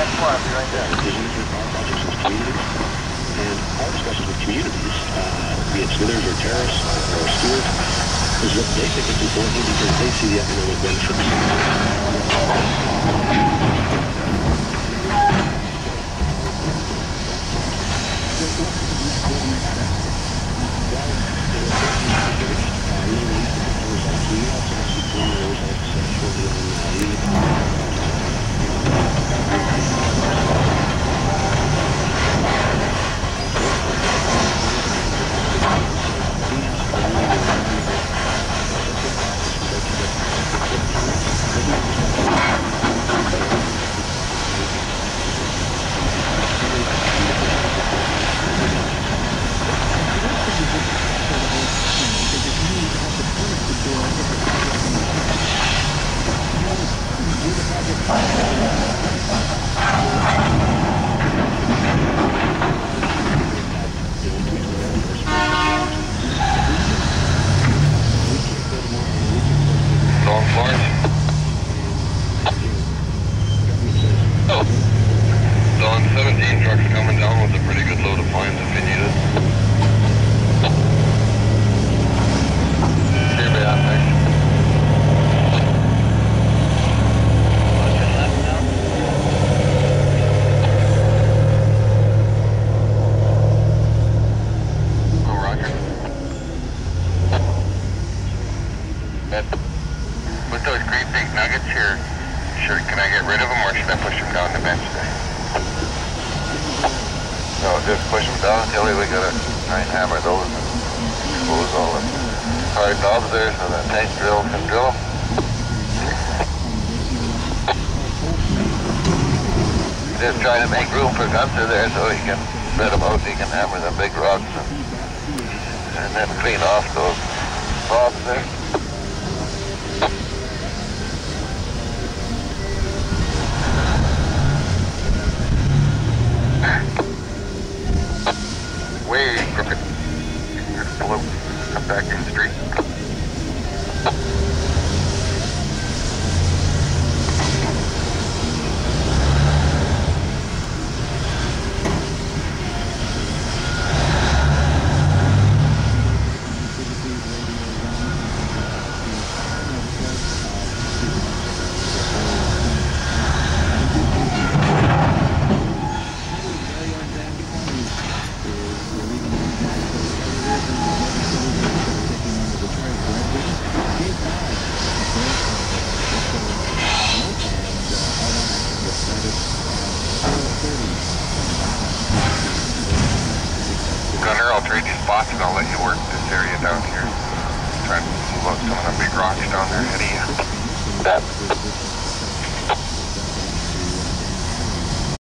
I'll be right there. Decisions with our projects with communities. And our discussions with communities, be it Smithers or Terrace or Stewart, is that they think it's important because they see the economic benefits. Just trying to make room for Gunther there so he can spread them out, he can hammer the big rocks and then clean off those bobs there. Way crooked. Just pull out, come back in the street. Gunner, I'll trade you spots and I'll let you work this area down here. Try and move out some of the big rocks down there ahead of you. That